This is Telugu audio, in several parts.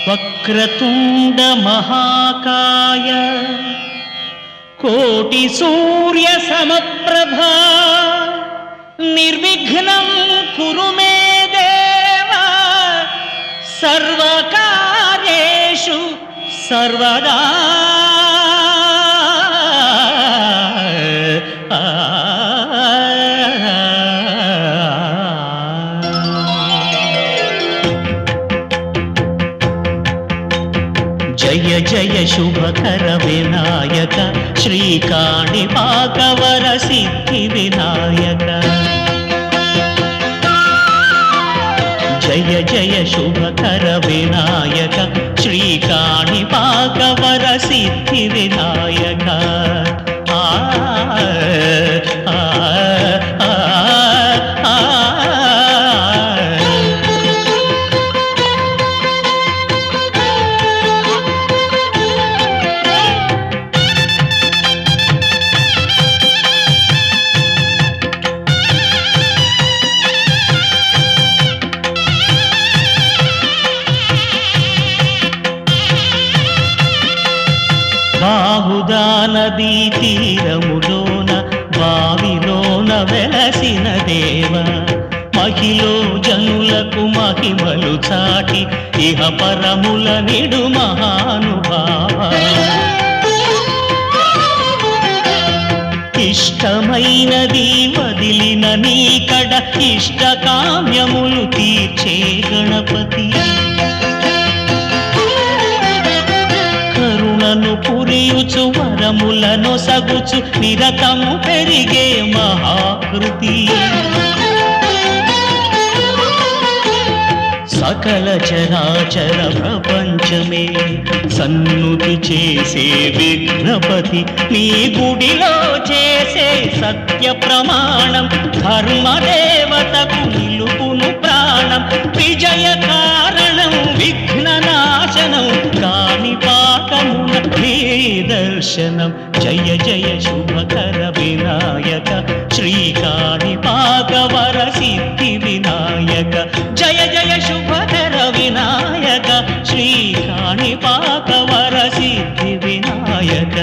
వక్రతుండ మహాకాయ కోటి సూర్య సమప్రభా నిర్విఘ్నం కురు మే దేవ సర్వకార్యేషు సర్వదా. జయ జయ శుభకర వినాయక శ్రీకాణిపాకవర సిద్ధి వినాయక. జయ జయ శుభకర వినాయక శ్రీకాణిపాకవర సిద్ధి వినాయక. ఆ బాహుదా నదీ తీరములోన బావిలోన వెలసిన దేవ మహిలో జనులకు మహిమలు చాటి ఇహ పరముల నిడు మహానుభావ. ఇష్టమైనది వదిలిన నీకడ ఇష్ట కామ్యములు తీర్చే గణపతి. కరుణను పురియుచు వరములను సగుచు నిరతము పెరిగే మహాకృతి. సకల చరాచర ప్రపంచమే సన్నుతి చేసే విఘ్నపతి. నీ గుడిలో చేసే సత్య ప్రమాణం ధర్మదేవతకు నిలుపును ప్రాణం. విజయ కారణం విఘ్ననాశనం కాణిపాకమున నీ దర్శనం. జయ జయ శుభకర వినాయక శ్రీకాణిపాకవర సిద్ధి వినాయక. జయ జయ శుభకర వినాయక శ్రీకాణిపాకవర సిద్ధి వినాయక.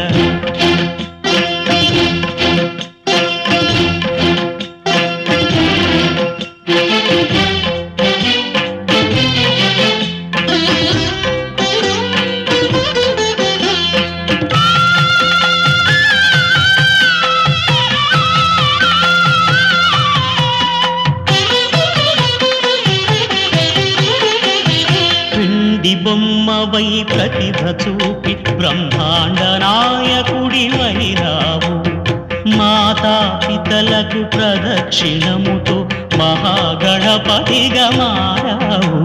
బొమ్మవై ప్రతిభ చూపి బ్రహ్మాండ నాయకుడివైనావు. మాతా పితలకు ప్రదక్షిణముతో మహాగణపతిగా మారావు.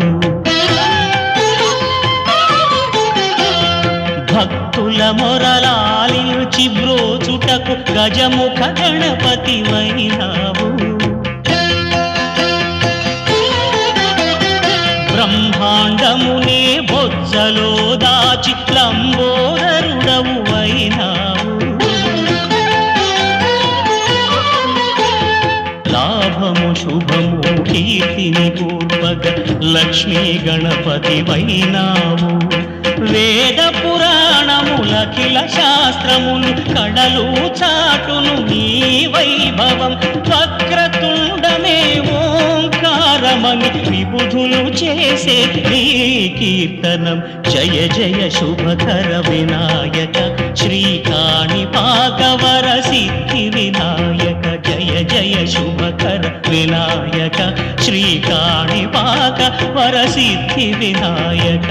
భక్తుల మొరలాలించి బ్రోచుటకు గజముఖ గణపతివైనావు. బ్రహ్మాండమునే బొజ్జలో దాచి లంబోదరుడవు అయినావు. లాభము శుభము కీర్తిని పూర్వక లక్ష్మీ గణపతి వైనావు. వేద పురాణములఖిల శాస్త్రములు కడలు చాటును నీ వైభవం. వక్రతుండమే ఓంకారమని విబుధులు చేసే నీ కీర్తనం. జయ జయ శుభకర వినాయక శ్రీకాణిపాకవర సిద్ధి వినాయక. జయ జయ శుభకర వినాయక శ్రీకాణిపాకవర సిద్ధి వినాయక.